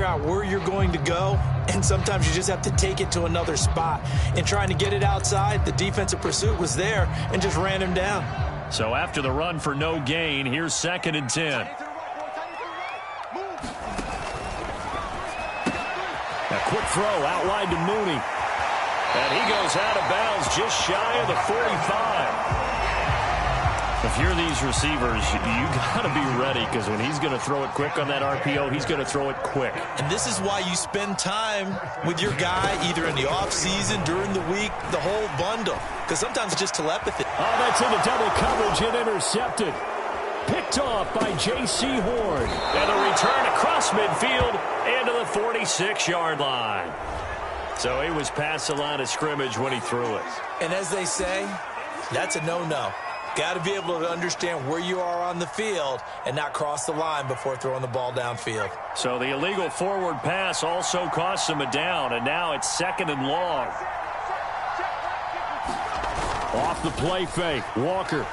out where you're going to go, and sometimes you just have to take it to another spot. And trying to get it outside, the defensive pursuit was there and just ran him down. So after the run for no gain, here's 2nd and 10. A quick throw out wide to Mooney. And he goes out of bounds just shy of the 45. If you're these receivers, you got to be ready, because when he's going to throw it quick on that RPO, he's going to throw it quick. And this is why you spend time with your guy, either in the offseason, during the week, the whole bundle. Because sometimes it's just telepathy. Oh, that's into double coverage and intercepted. Picked off by J.C. Horn. And a return across midfield into the 46-yard line. So he was past the line of scrimmage when he threw it. And as they say, that's a no-no. Got to be able to understand where you are on the field and not cross the line before throwing the ball downfield. So the illegal forward pass also cost him a down, and now it's 2nd and long. Off the play fake, Walker.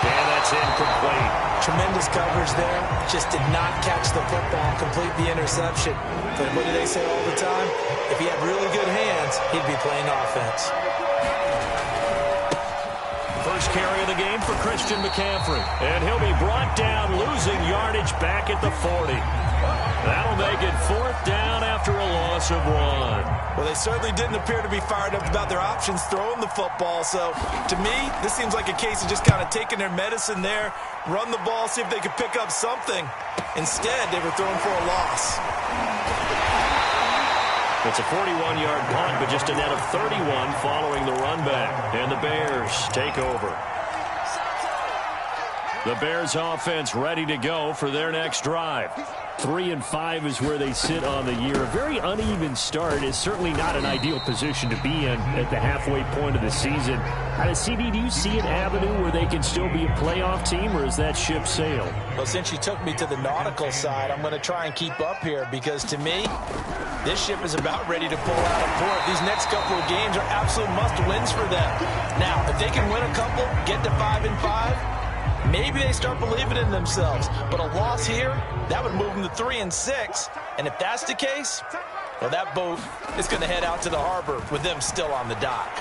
And that's incomplete. Tremendous coverage there. Just did not catch the football, complete the interception. But what do they say all the time? If he had really good hands, he'd be playing offense. First carry of the game for Christian McCaffrey. And he'll be brought down, losing yardage back at the 40. That'll make it 4th down after a loss of 1. Well, they certainly didn't appear to be fired up about their options throwing the football. So, to me, this seems like a case of just kind of taking their medicine there, run the ball, see if they could pick up something. Instead, they were throwing for a loss. It's a 41-yard punt, but just a net of 31 following the run back. And the Bears take over. The Bears offense ready to go for their next drive. 3-5 is where they sit on the year. A very uneven start is certainly not an ideal position to be in at the halfway point of the season. CD, do you see an avenue where they can still be a playoff team, or is that ship sailed? Well, since you took me to the nautical side, I'm going to try and keep up here, because to me, this ship is about ready to pull out of port. These next couple of games are absolute must-wins for them. Now, if they can win a couple, get to 5-5, maybe they start believing in themselves. But a loss here, that would move them to 3-6. And if that's the case, well, that boat is going to head out to the harbor with them still on the dock.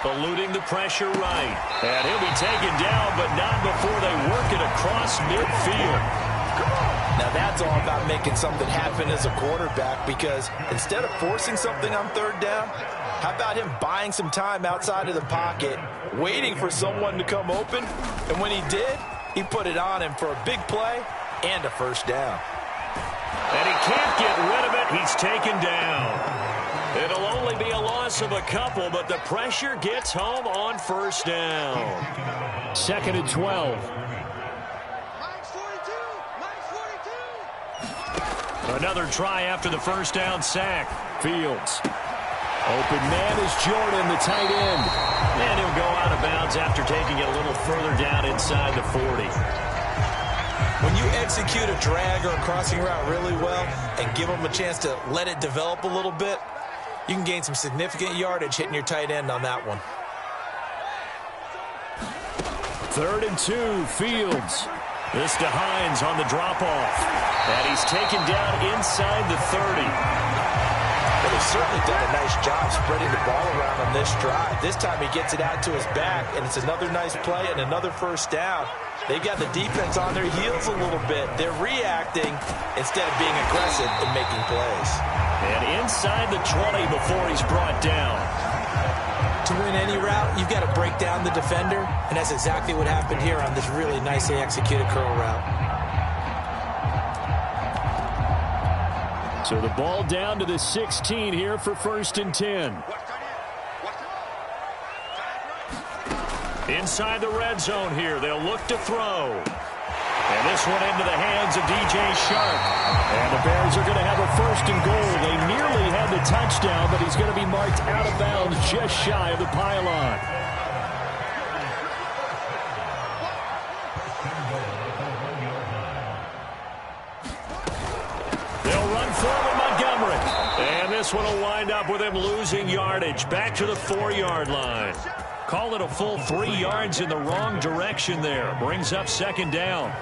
Eluding the pressure right. And he'll be taken down, but not before they work it across midfield. Now that's all about making something happen as a quarterback, because instead of forcing something on 3rd down, how about him buying some time outside of the pocket, waiting for someone to come open, and when he did, he put it on him for a big play and a 1st down. And he can't get rid of it. He's taken down. It'll only be a loss of a couple, but the pressure gets home on 1st down. 2nd and 12. Another try after the 1st down sack. Fields. Open man is Jordan, the tight end. And he'll go out of bounds after taking it a little further down inside the 40. When you execute a drag or a crossing route really well and give them a chance to let it develop a little bit, you can gain some significant yardage hitting your tight end on that one. 3rd and 2, Fields. This to Hines on the drop-off. And he's taken down inside the 30. But they've certainly done a nice job spreading the ball around on this drive. This time he gets it out to his back, and it's another nice play and another 1st down. They've got the defense on their heels a little bit. They're reacting instead of being aggressive and making plays. And inside the 20 before he's brought down. To win any route, you've got to break down the defender, and that's exactly what happened here on this really nicely executed curl route. So the ball down to the 16 here for 1st and 10. Inside the red zone here, they'll look to throw. And this one into the hands of DJ Shark. And the Bears are going to have a 1st and goal. They nearly had the touchdown, but he's going to be marked out of bounds just shy of the pylon. They'll run forward Montgomery. And this one will wind up with him losing yardage back to the 4-yard line. Call it a full 3 yards in the wrong direction there. Brings up 2nd down.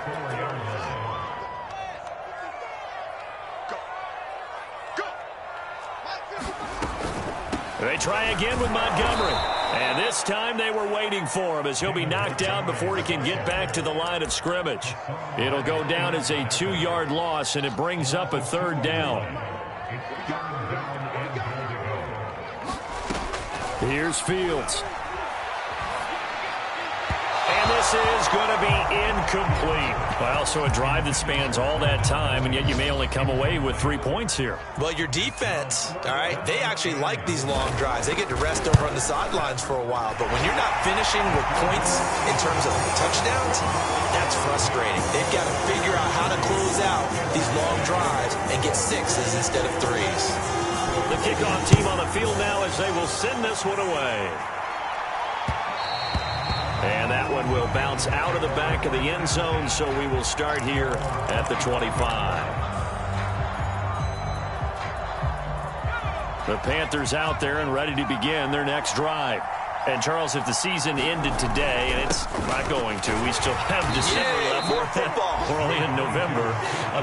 They try again with Montgomery. And this time they were waiting for him as he'll be knocked down before he can get back to the line of scrimmage. It'll go down as a 2-yard loss, and it brings up a 3rd down. Here's Fields. And this is going to be incomplete. Well, so a drive that spans all that time, and yet you may only come away with 3 points here. Well, your defense, all right, they actually like these long drives. They get to rest over on the sidelines for a while. But when you're not finishing with points in terms of touchdowns, that's frustrating. They've got to figure out how to close out these long drives and get 6s instead of 3s. The kickoff team on the field now as they will send this one away. And that one will bounce out of the back of the end zone, so we will start here at the 25. The Panthers out there and ready to begin their next drive. And, Charles, if the season ended today, and it's not going to, we still have December left. More football. We're only in November.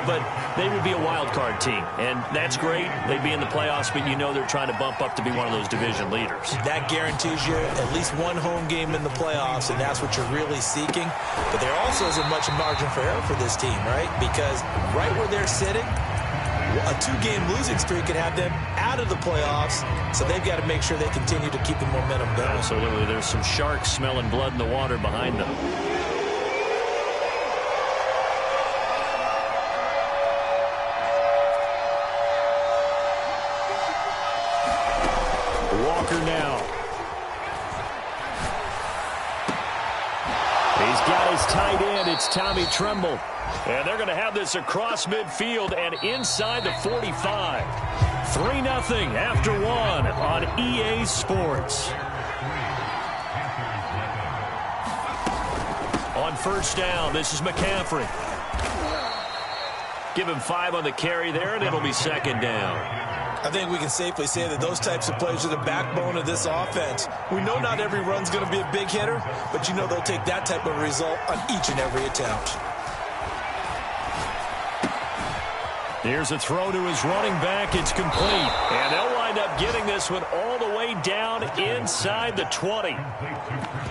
But they would be a wild card team, and that's great. They'd be in the playoffs, but you know they're trying to bump up to be one of those division leaders. That guarantees you at least one home game in the playoffs, and that's what you're really seeking. But there also isn't much margin for error for this team, right? Because right where they're sitting, a 2-game losing streak could have them out of the playoffs, so they've got to make sure they continue to keep the momentum going. Absolutely. There's some sharks smelling blood in the water behind them. Walker now. He's got his tight end. It's Tommy Tremble. And they're going to have this across midfield and inside the 45. 3-0 after 1 on EA Sports. On 1st down, this is McCaffrey. Give him 5 on the carry there, and it'll be 2nd down. I think we can safely say that those types of plays are the backbone of this offense. We know not every run's going to be a big hitter, but you know they'll take that type of result on each and every attempt. Here's a throw to his running back. It's complete. And they'll wind up getting this one all the way down inside the 20.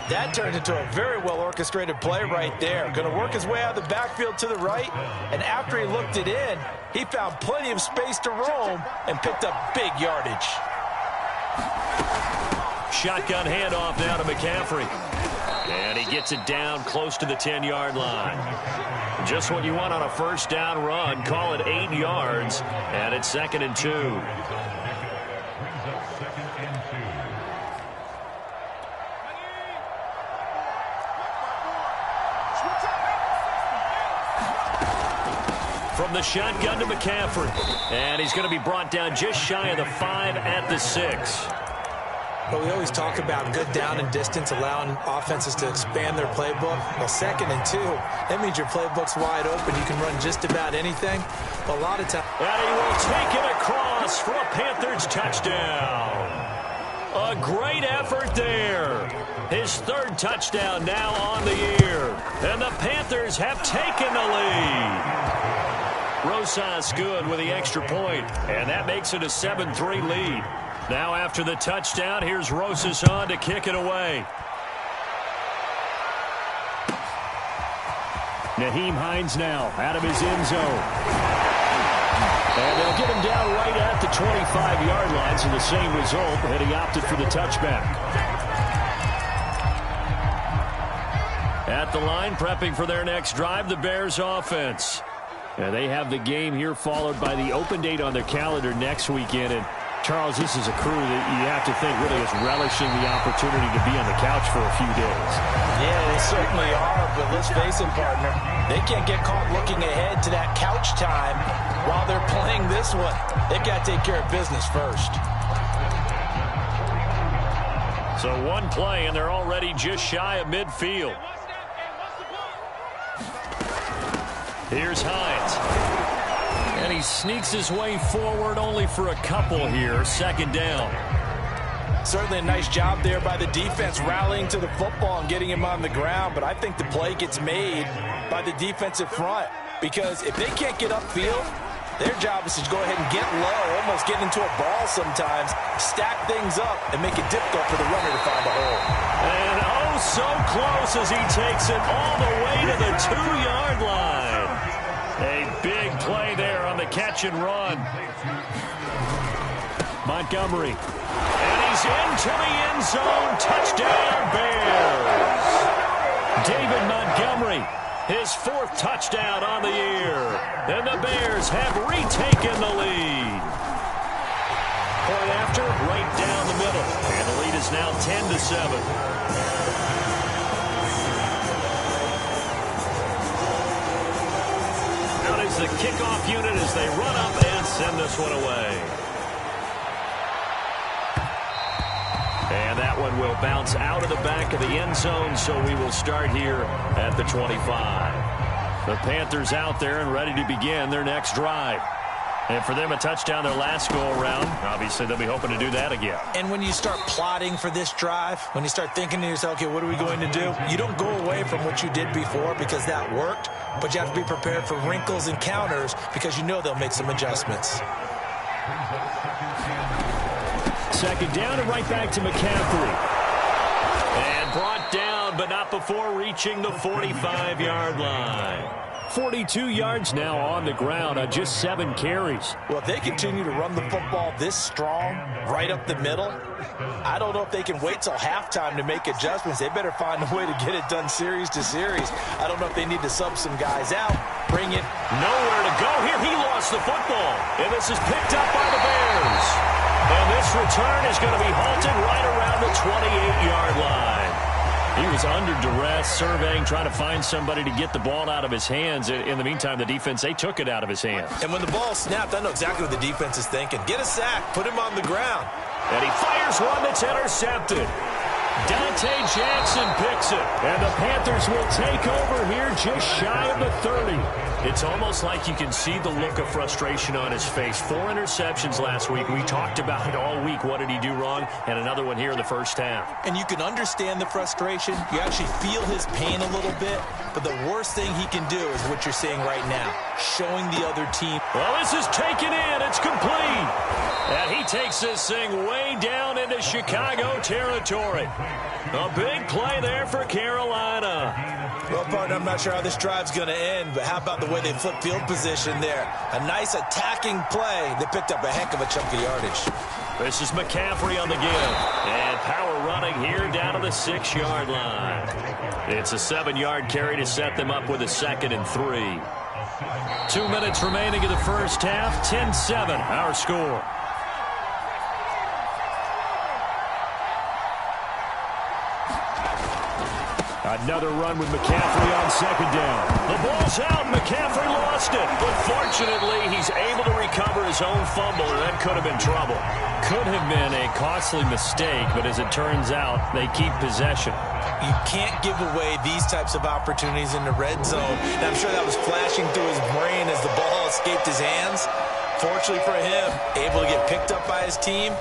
That turned into a very well-orchestrated play right there. Going to work his way out of the backfield to the right. And after he looked it in, he found plenty of space to roam and picked up big yardage. Shotgun handoff now to McCaffrey. And he gets it down close to the 10-yard line. Just what you want on a 1st down run. Call it 8 yards, and it's 2nd and 2. From the shotgun to McCaffrey. And he's going to be brought down just shy of the 5 at the 6. But we always talk about good down and distance, allowing offenses to expand their playbook. Well, 2nd and 2, that means your playbook's wide open. You can run just about anything. A lot of times. And he will take it across for a Panthers touchdown. A great effort there. His 3rd touchdown now on the year. And the Panthers have taken the lead. Rosas good with the extra point, and that makes it a 7-3 lead. Now after the touchdown, here's Rosas on to kick it away. Nyheim Hines now out of his end zone. And they'll get him down right at the 25-yard line, so the same result, and he opted for the touchback. At the line, prepping for their next drive, the Bears offense. And they have the game here followed by the open date on their calendar next weekend. And Charles, this is a crew that you have to think really is relishing the opportunity to be on the couch for a few days. Yeah, they certainly are, but let's face it, partner. They can't get caught looking ahead to that couch time while they're playing this one. They've got to take care of business first. So one play, and they're already just shy of midfield. Here's Hines. And he sneaks his way forward only for a couple here. 2nd down. Certainly a nice job there by the defense rallying to the football and getting him on the ground. But I think the play gets made by the defensive front. Because if they can't get upfield, Their job is to go ahead and get low, almost get into a ball sometimes, stack things up, and make it difficult for the runner to find a hole. And oh, so close as he takes it all the way to the 2-yard line. A big play there on the catch and run. Montgomery. And he's into the end zone. Touchdown, Bears. David Montgomery, his 4th touchdown on the year. And the Bears have retaken the lead. Point after, right down the middle. And the lead is now 10-7. Out is the kickoff unit as they run up and send this one away. And that one will bounce out of the back of the end zone, so we will start here at the 25. The Panthers out there and ready to begin their next drive. And for them, a touchdown their last go-around. Obviously, they'll be hoping to do that again. And when you start plotting for this drive, when you start thinking to yourself, okay, what are we going to do? You don't go away from what you did before because that worked, but you have to be prepared for wrinkles and counters because you know they'll make some adjustments. Second down and right back to McCaffrey. And brought down, but not before reaching the 45-yard line. 42 yards now on the ground on just 7 carries. Well, if they continue to run the football this strong, right up the middle, I don't know if they can wait till halftime to make adjustments. They better find a way to get it done series to series. I don't know if they need to sub some guys out, bring it. Nowhere to go here. He lost the football. And this is picked up by the Bears. And this return is going to be halted right around the 28-yard line. He was under duress, surveying, trying to find somebody to get the ball out of his hands. In the meantime, the defense, they took it out of his hands. And when the ball snapped, I know exactly what the defense is thinking. Get a sack, put him on the ground. And he fires one that's intercepted. Dante Jackson picks it. And the Panthers will take over here just shy of the 30. It's almost like you can see the look of frustration on his face. 4 interceptions last week. We talked about it all week. What did he do wrong? And another one here in the first half. And you can understand the frustration. You actually feel his pain a little bit. But the worst thing he can do is what you're seeing right now, showing the other team. Well, this is taken in. It's complete. And he takes this thing way down into Chicago territory. A big play there for Carolina. Well, partner, I'm not sure how this drive's going to end, but how about the way they flip field position there? A nice attacking play. They picked up a heck of a chunk of yardage. This is McCaffrey on the give. And power running here down to the 6-yard line. It's a 7-yard carry to set them up with a 2nd and 3. 2 minutes remaining in the first half. 10-7, our score. Another run with McCaffrey on 2nd down. The ball's out. McCaffrey lost it. But fortunately, he's able to recover his own fumble, and that could have been trouble. Could have been a costly mistake, but as it turns out, they keep possession. You can't give away these types of opportunities in the red zone. And I'm sure that was flashing through his brain as the ball escaped his hands. Fortunately for him, able to get picked up by his team,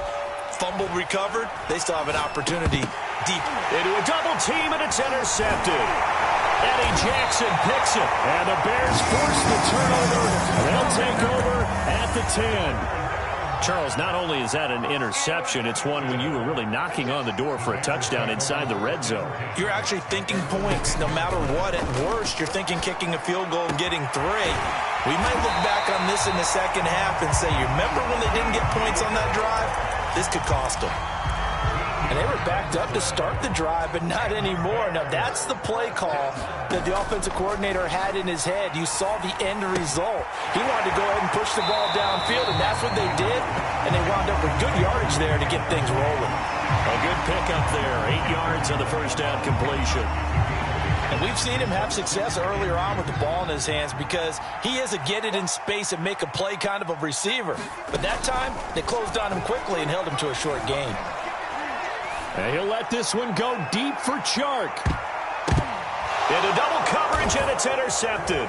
fumble recovered. They still have an opportunity deep into a double team, and it's intercepted. Eddie Jackson picks it, and the Bears force the turnover. They'll take over at the 10. Charles, not only is that an interception, it's one when you were really knocking on the door for a touchdown inside the red zone. You're actually thinking points no matter what. At worst, you're thinking kicking a field goal and getting 3. We might look back on this in the second half and say, you remember when they didn't get points on that drive? This could cost them. And they were backed up to start the drive, but not anymore. Now, that's the play call that the offensive coordinator had in his head. You saw the end result. He wanted to go ahead and push the ball downfield, and that's what they did. And they wound up with good yardage there to get things rolling. A good pickup there. 8 yards on the first down completion. And we've seen him have success earlier on with the ball in his hands because he is a get it in space and make a play kind of a receiver. But that time, they closed on him quickly and held him to a short gain. And he'll let this one go deep for Chark. Into double coverage, and it's intercepted.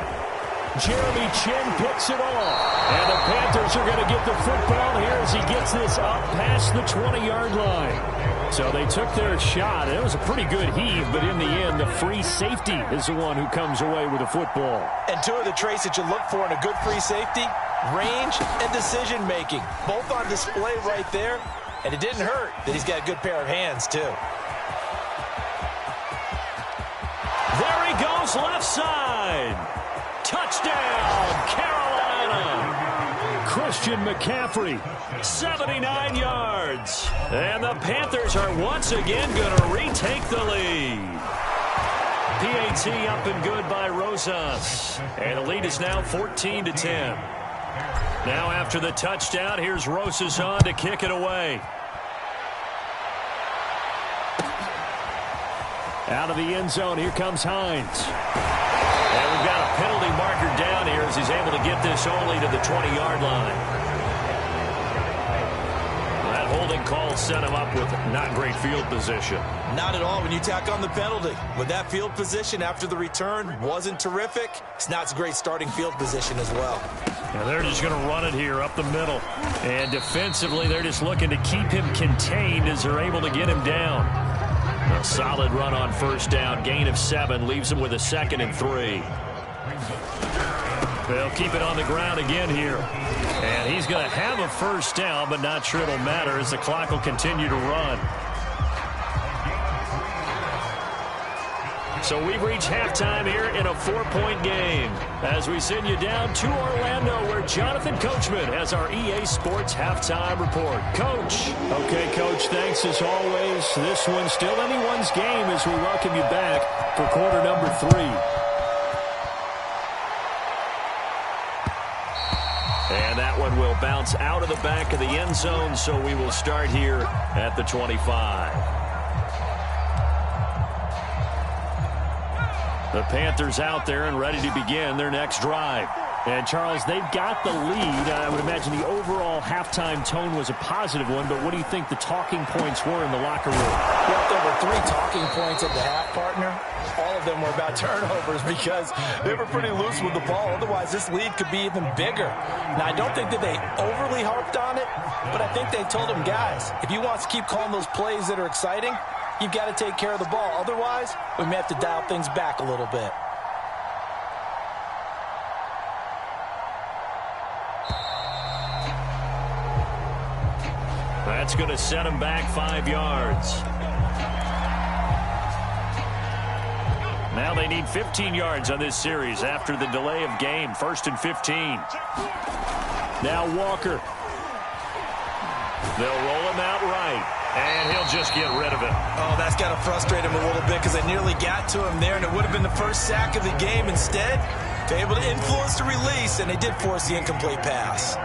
Jeremy Chin picks it off. And the Panthers are going to get the football here as he gets this up past the 20-yard line. So they took their shot. It was a pretty good heave, but in the end, the free safety is the one who comes away with the football. And 2 of the traits that you look for in a good free safety, range, and decision-making, both on display right there. And it didn't hurt that he's got a good pair of hands, too. There he goes, left side. Touchdown, Carolina. Christian McCaffrey, 79 yards. And the Panthers are once again going to retake the lead. PAT up and good by Rosas. And the lead is now 14-10. Now after the touchdown, here's Rosas on to kick it away. Out of the end zone, here comes Hines. And we've got a penalty marker down here as he's able to get this only to the 20-yard line. That holding call set him up with not great field position. Not at all when you tack on the penalty. With that field position after the return wasn't terrific. It's not a great starting field position as well. And they're just going to run it here up the middle. And defensively, they're just looking to keep him contained as they're able to get him down. A solid run on first down. Gain of 7 leaves him with a 2nd and 3. They'll keep it on the ground again here. And he's going to have a first down, but not sure it'll matter as the clock will continue to run. So we've reached halftime here in a 4-point game as we send you down to Orlando where Jonathan Coachman has our EA Sports halftime report. Coach. Okay, Coach, thanks as always. This one's still anyone's game as we welcome you back for quarter number 3. And that one will bounce out of the back of the end zone, so we will start here at the 25. The Panthers out there and ready to begin their next drive. And, Charles, they've got the lead. I would imagine the overall halftime tone was a positive one, but what do you think the talking points were in the locker room? Well, there were 3 talking points at the half, partner. All of them were about turnovers because they were pretty loose with the ball. Otherwise, this lead could be even bigger. Now, I don't think that they overly harped on it, but I think they told them, guys, if you want to keep calling those plays that are exciting, you've got to take care of the ball. Otherwise, we may have to dial things back a little bit. That's going to set him back 5 yards. Now they need 15 yards on this series after the delay of game. 1st and 15. Now Walker. They'll roll him out right. And he'll just get rid of it. Oh, that's got to frustrate him a little bit because they nearly got to him there, and it would have been the first sack of the game. Instead, they're able to influence the release, and they did force the incomplete pass.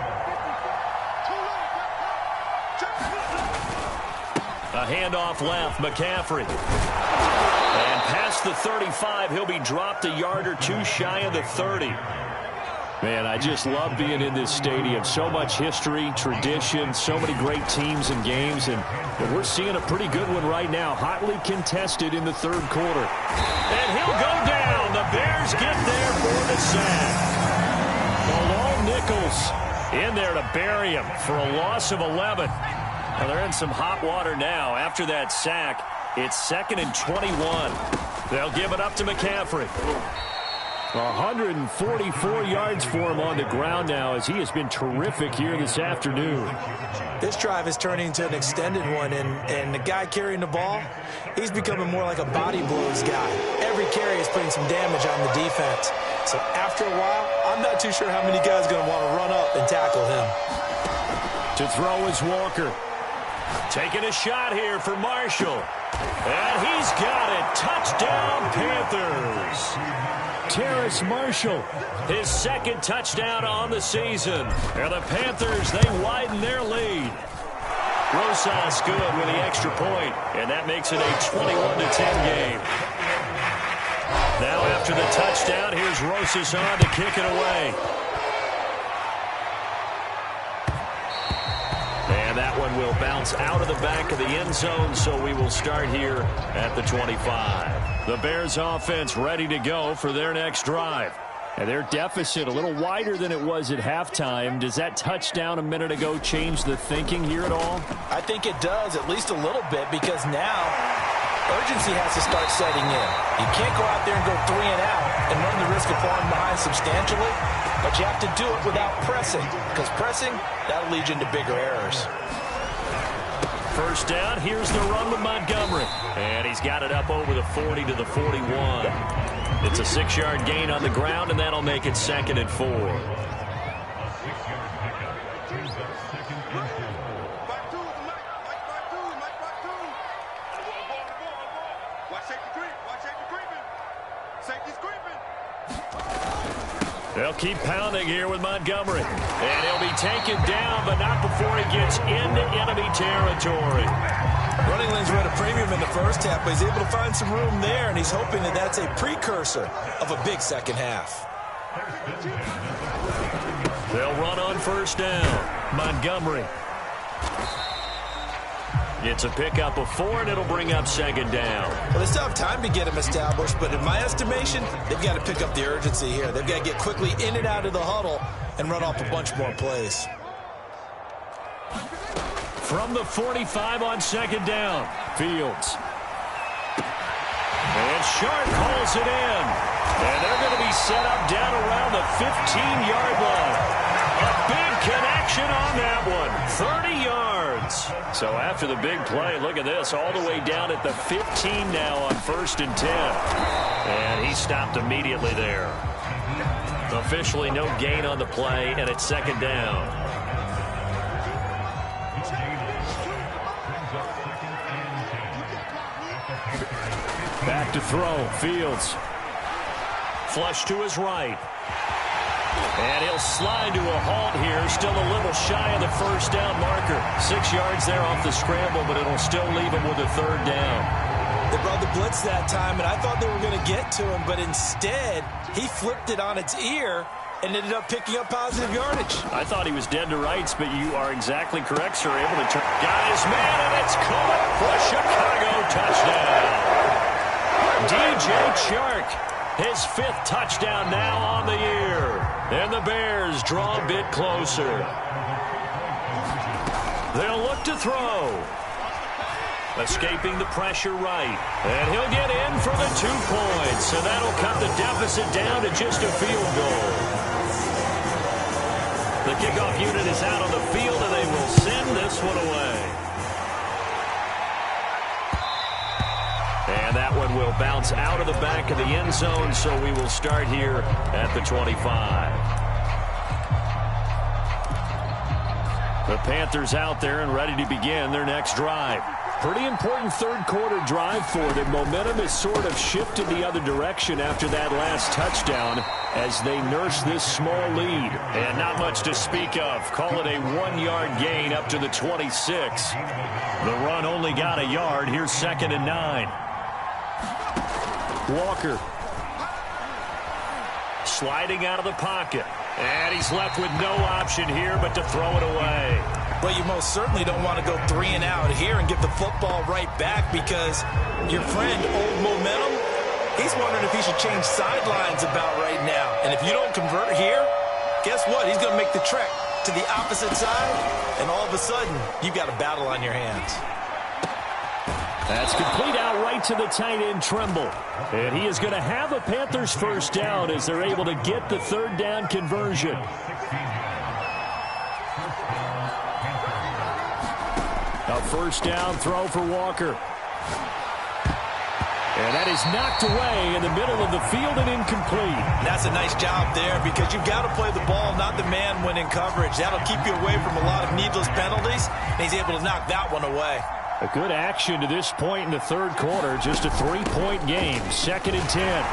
A handoff left, McCaffrey. And past the 35, he'll be dropped a yard or 2 shy of the 30. Man, I just love being in this stadium. So much history, tradition, so many great teams and games, and we're seeing a pretty good one right now. Hotly contested in the 3rd quarter. And he'll go down. The Bears get there for the sack. Malone Nichols in there to bury him for a loss of 11. Well, they're in some hot water now. After that sack, it's 2nd and 21. They'll give it up to McCaffrey. 144 yards for him on the ground now as he has been terrific here this afternoon. This drive is turning into an extended one, and the guy carrying the ball, he's becoming more like a body blows guy. Every carry is putting some damage on the defense. So after a while, I'm not too sure how many guys are going to want to run up and tackle him. To throw is Walker. Taking a shot here for Marshall. And he's got it. Touchdown, Panthers. Terrace Marshall. His 2nd touchdown on the season. And the Panthers, they widen their lead. Rosas good with the extra point, and that makes it a 21-10 game. Now after the touchdown, here's Rosas on to kick it away. And that one will bounce out of the back of the end zone, so we will start here at the 25. The Bears offense ready to go for their next drive. And their deficit a little wider than it was at halftime. Does that touchdown a minute ago change the thinking here at all? I think it does, at least a little bit, because now Urgency has to start setting in. You can't go out there and go 3 and out and run the risk of falling behind substantially, but you have to do it without pressing, because pressing, that'll lead you into bigger errors. First down, here's the run with Montgomery. And he's got it up over the 40 to the 41. It's a 6-yard gain on the ground, and that'll make it 2nd and 4. They'll keep pounding here with Montgomery. And he'll be taken down, but not before he gets into enemy territory. Running lanes were at a premium in the first half, but he's able to find some room there, and he's hoping that that's a precursor of a big second half. They'll run on first down. Montgomery. It's a pickup of 4, and it'll bring up 2nd down. Well, they still have time to get him established, but in my estimation, they've got to pick up the urgency here. They've got to get quickly in and out of the huddle and run off a bunch more plays. From the 45 on 2nd down, Fields. And Sharp calls it in. And they're going to be set up down around the 15-yard line. A big connection on that one. 30 yards. So after the big play, look at this, all the way down at the 15 now on 1st and 10. And he stopped immediately there. Officially no gain on the play, and it's 2nd down. Back to throw, Fields. Flush to his right. And he'll slide to a halt here. Still a little shy of the first down marker. 6 yards there off the scramble, but it'll still leave him with a 3rd down. They brought the blitz that time, and I thought they were going to get to him, but instead he flipped it on its ear and ended up picking up positive yardage. I thought he was dead to rights, but you are exactly correct, sir. Able to turn. Got his man, and it's coming for a Chicago touchdown. DJ Chark, his 5th touchdown now on the year. And the Bears draw a bit closer. They'll look to throw. Escaping the pressure right. And he'll get in for the 2 points. And that'll cut the deficit down to just a field goal. The kickoff unit is out on the field, and they will send this one away. And that one will bounce out of the back of the end zone, so we will start here at the 25. The Panthers out there and ready to begin their next drive. Pretty important 3rd quarter drive for them. Momentum has sort of shifted the other direction after that last touchdown as they nurse this small lead. And not much to speak of. Call it a 1-yard gain up to the 26. The run only got a yard. Here's 2nd and 9. Walker sliding out of the pocket. And he's left with no option here but to throw it away. Well, you most certainly don't want to go 3 and out here and get the football right back, because your friend, Old Momentum, he's wondering if he should change sidelines about right now. And if you don't convert here, guess what? He's going to make the trek to the opposite side, and all of a sudden, you've got a battle on your hands. That's complete out right to the tight end, Trimble. And he is going to have a Panthers 1st down as they're able to get the 3rd down conversion. A 1st down throw for Walker. And that is knocked away in the middle of the field and incomplete. And that's a nice job there, because you've got to play the ball, not the man when in coverage. That'll keep you away from a lot of needless penalties, and he's able to knock that one away. A good action to this point in the 3rd quarter. Just a 3-point game. 2nd and 10.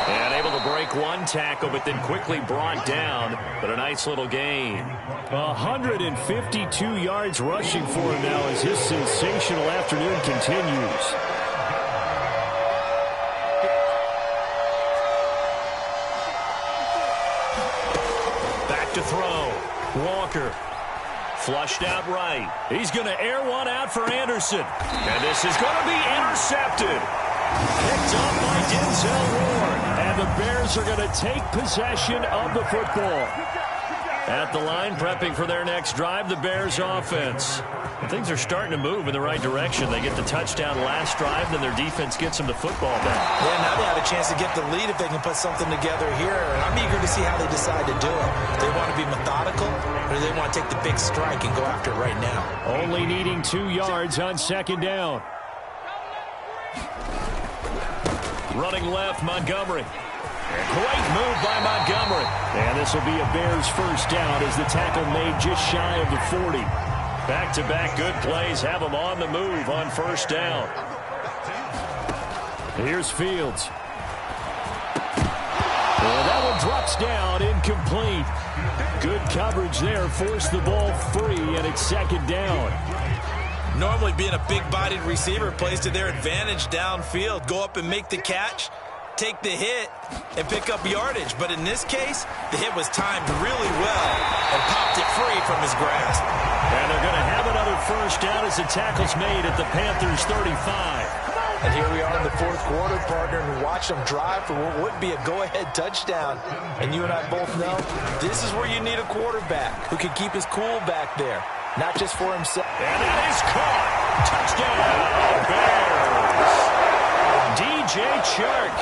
And able to break one tackle, but then quickly brought down. But a nice little gain. 152 yards rushing for him now as his sensational afternoon continues. Back to throw. Walker. Flushed out right. He's going to air one out for Anderson. And this is going to be intercepted. Picked up by Denzel Ward. And the Bears are going to take possession of the football. At the line, prepping for their next drive, the Bears offense. And things are starting to move in the right direction. They get the touchdown last drive, then their defense gets them the football back. Yeah, now they have a chance to get the lead if they can put something together here. And I'm eager to see how they decide to do it. Do they want to be methodical, or do they want to take the big strike and go after it right now? Only needing 2 yards on second down. Running left, Montgomery. Great move by Montgomery. And this will be a Bears first down as the tackle made just shy of the 40. Back-to-back good plays have them on the move on first down. Here's Fields. And that one drops down, incomplete. Good coverage there, forced the ball free, and it's second down. Normally being a big-bodied receiver plays to their advantage downfield. Go up and make the catch, take the hit, and pick up yardage. But in this case, the hit was timed really well and popped it free from his grasp. And they're going to have another first down as the tackle's made at the Panthers' 35. And here we are in the fourth quarter, partner, and watch them drive for what would be a go-ahead touchdown. And you and I both know this is where you need a quarterback who can keep his cool back there, not just for himself. And that is caught. Touchdown, Bears. DJ Chark,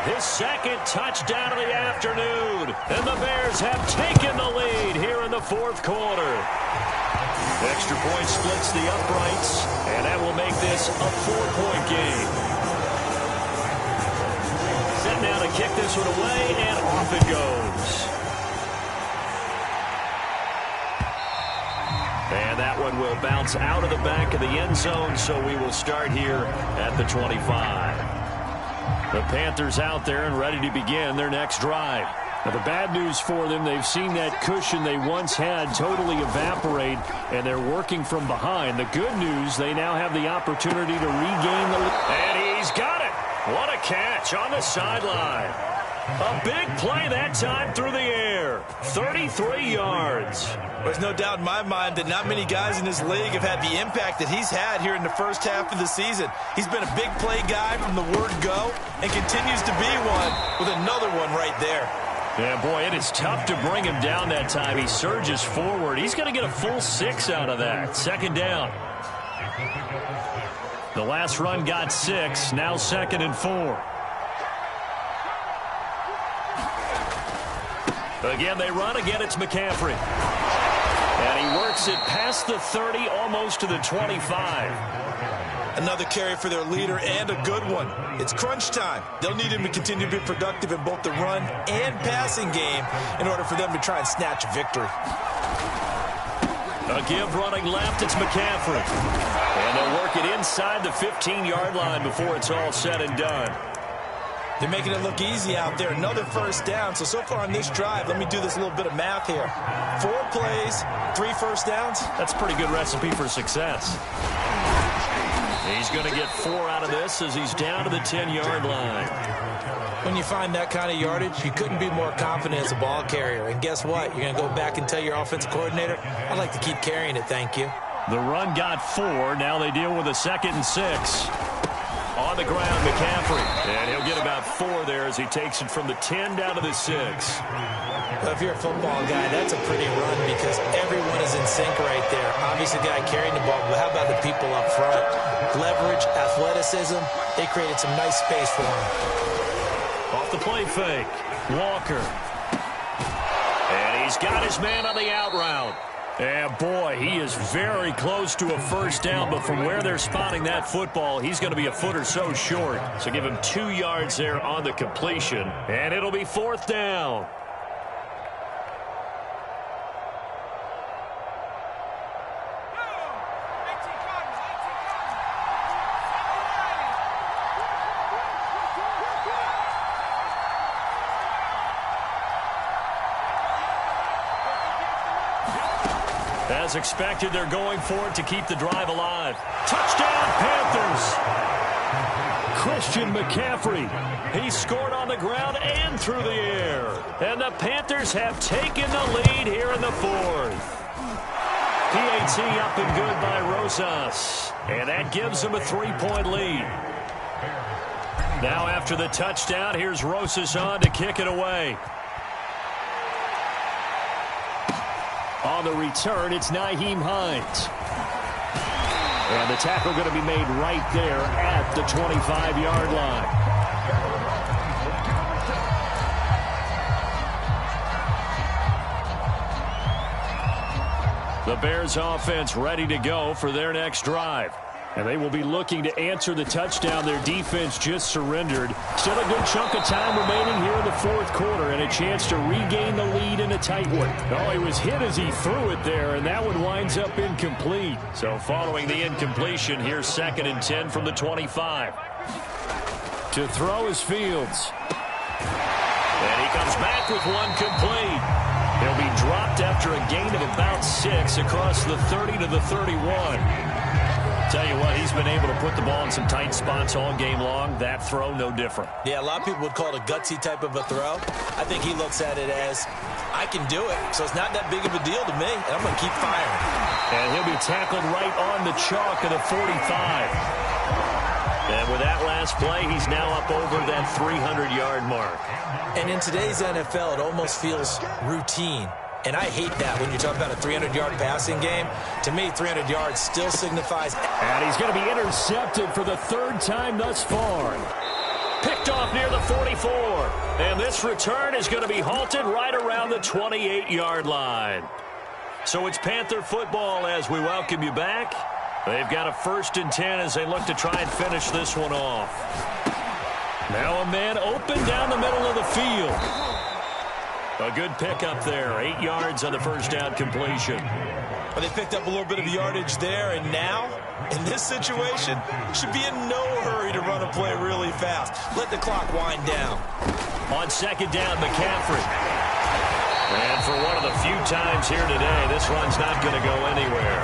his second touchdown of the afternoon. And the Bears have taken the lead here in the fourth quarter. Extra point splits the uprights, and that will make this a 4-point game. Set now to kick this one away, and off it goes. And that one will bounce out of the back of the end zone, so we will start here at the 25. The Panthers out there and ready to begin their next drive. Now, the bad news for them, they've seen that cushion they once had totally evaporate, and they're working from behind. The good news, they now have the opportunity to regain the lead. And he's got it. What a catch on the sideline. A big play that time through the air. 33 yards. There's no doubt in my mind that not many guys in this league have had the impact that he's had here in the first half of the season. He's been a big play guy from the word go and continues to be one with another one right there. Yeah, boy, it is tough to bring him down that time. He surges forward. He's going to get a full 6 out of that. Second down. The last run got 6. Now 2nd and 4. Again, they run. Again, it's McCaffrey. And he works it past the 30, almost to the 25. Another carry for their leader, and a good one. It's crunch time. They'll need him to continue to be productive in both the run and passing game in order for them to try and snatch a victory. A give running left, it's McCaffrey. And they'll work it inside the 15-yard line before it's all said and done. They're making it look easy out there. Another first down. So far on this drive, let me do this little bit of math here. 4 plays, 3 first downs. That's a pretty good recipe for success. He's going to get 4 out of this as he's down to the 10-yard line. When you find that kind of yardage, you couldn't be more confident as a ball carrier. And guess what? You're going to go back and tell your offensive coordinator, I'd like to keep carrying it, thank you. The run got 4. Now they deal with a 2nd and 6. On the ground, McCaffrey. And he'll get about 4 there as he takes it from the 10 down to the 6. Well, if you're a football guy, that's a pretty run because everyone is in sync right there. Obviously, the guy carrying the ball, but how about the people up front? Leverage, athleticism, they created some nice space for him. Off the play fake, Walker. And he's got his man on the out route. And boy, he is very close to a first down, but from where they're spotting that football, he's going to be a foot or so short. So give him 2 yards there on the completion, and it'll be 4th down. As expected, they're going for it to keep the drive alive. Touchdown, Panthers! Christian McCaffrey. He scored on the ground and through the air. And the Panthers have taken the lead here in the 4th. PAT up and good by Rosas. And that gives them a 3-point lead. Now after the touchdown, here's Rosas on to kick it away. On the return, it's Nyheim Hines. And the tackle going to be made right there at the 25-yard line. The Bears offense ready to go for their next drive. And they will be looking to answer the touchdown their defense just surrendered. Still a good chunk of time remaining here in the fourth quarter and a chance to regain the lead in a tight one. Oh, he was hit as he threw it there, and that one winds up incomplete. So following the incompletion, here's 2nd and 10 from the 25. To throw is Fields. And he comes back with one complete. He'll be dropped after a gain of about 6 across the 30 to the 31. Tell you what, he's been able to put the ball in some tight spots all game long. That throw, no different. Yeah, a lot of people would call it a gutsy type of a throw. I think he looks at it as, I can do it, so it's not that big of a deal to me, and I'm going to keep firing. And he'll be tackled right on the chalk of the 45. And with that last play, he's now up over that 300-yard mark. And in today's NFL, it almost feels routine. And I hate that when you talk about a 300-yard passing game. To me, 300 yards still signifies. And he's going to be intercepted for the 3rd time thus far. Picked off near the 44. And this return is going to be halted right around the 28-yard line. So it's Panther football as we welcome you back. They've got a 1st and 10 as they look to try and finish this one off. Now a man open down the middle of the field. A good pickup there. 8 yards on the first down completion. Well, they picked up a little bit of yardage there, and now, in this situation, should be in no hurry to run a play really fast. Let the clock wind down. On 2nd down, McCaffrey. And for one of the few times here today, this run's not going to go anywhere.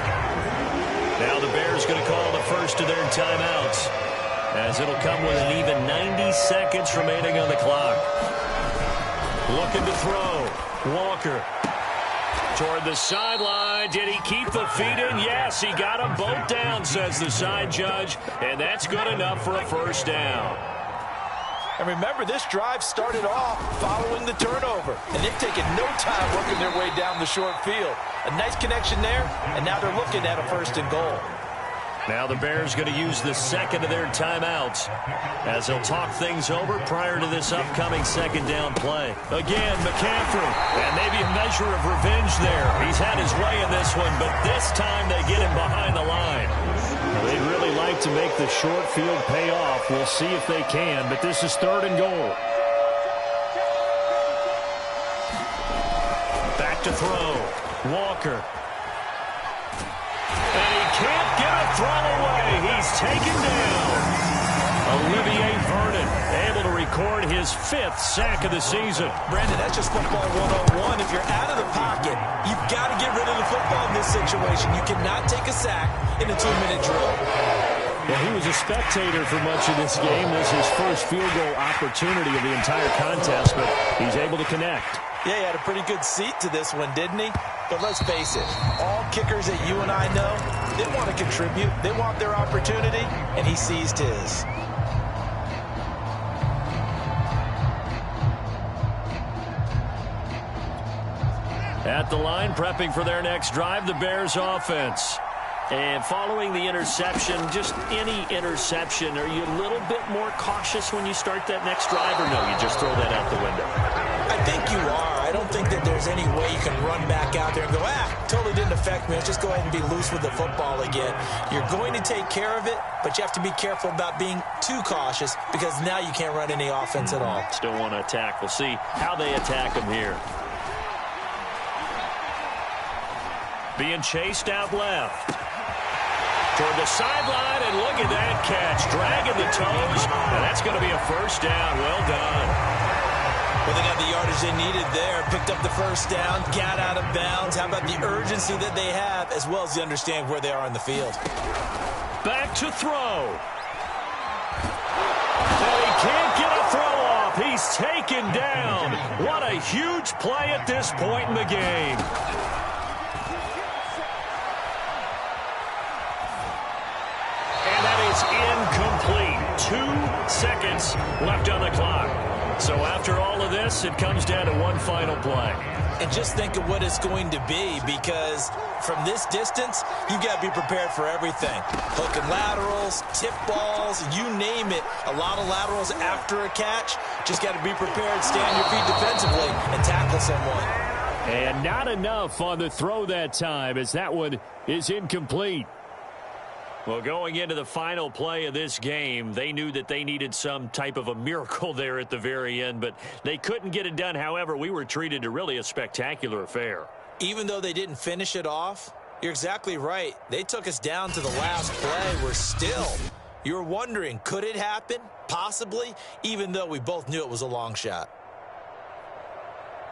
Now the Bears going to call the first of their timeouts, as it'll come with an even 90 seconds remaining on the clock. Looking to throw. Walker. Toward the sideline. Did he keep the feet in? Yes, he got them both down, says the side judge. And that's good enough for a 1st down. And remember, this drive started off following the turnover. And they've taken no time working their way down the short field. A nice connection there, and now they're looking at a 1st and goal. Now the Bears going to use the 2nd of their timeouts as they'll talk things over prior to this upcoming 2nd down play. Again, McCaffrey, and maybe a measure of revenge there. He's had his way in this one, but this time they get him behind the line. Well, they'd really like to make the short field pay off. We'll see if they can, but this is 3rd and goal. Back to throw. Walker. And he can't get a throw away. He's taken down. Olivier Vernon able to record his 5th sack of the season. Brandon, that's just football 101. If you're out of the pocket, you've got to get rid of the football in this situation. You cannot take a sack in a 2-minute drill. Well, he was a spectator for much of this game. This is his first field goal opportunity of the entire contest, but he's able to connect. Yeah, he had a pretty good seat to this one, didn't he? But let's face it, all kickers that you and I know, they want to contribute. They want their opportunity, and he seized his. At the line, prepping for their next drive, the Bears offense. And following the interception, just any interception, are you a little bit more cautious when you start that next drive, or no, you just throw that out the window? I think you are. I don't think that there's any way you can run back out there and go, totally didn't affect me. Let's just go ahead and be loose with the football again. You're going to take care of it, but you have to be careful about being too cautious because now you can't run any offense at all. Still want to attack. We'll see how they attack them here. Being chased out left. Toward the sideline, and look at that catch. Dragging the toes, and that's going to be a 1st down. Well done. Well, they got the yardage they needed there. Picked up the 1st down, got out of bounds. How about the urgency that they have, as well as they understand where they are on the field. Back to throw. And he can't get a throw off. He's taken down. What a huge play at this point in the game. Incomplete. 2 seconds left on the clock. So after all of this, it comes down to one final play. And just think of what it's going to be, because from this distance, you've got to be prepared for everything. Hook and laterals, tip balls, you name it. A lot of laterals after a catch. Just got to be prepared, stay on your feet defensively, and tackle someone. And not enough on the throw that time, as that one is incomplete. Well, going into the final play of this game, they knew that they needed some type of a miracle there at the very end, but they couldn't get it done. However, we were treated to really a spectacular affair. Even though they didn't finish it off, you're exactly right. They took us down to the last play. We're still, you're wondering, could it happen? Possibly, even though we both knew it was a long shot.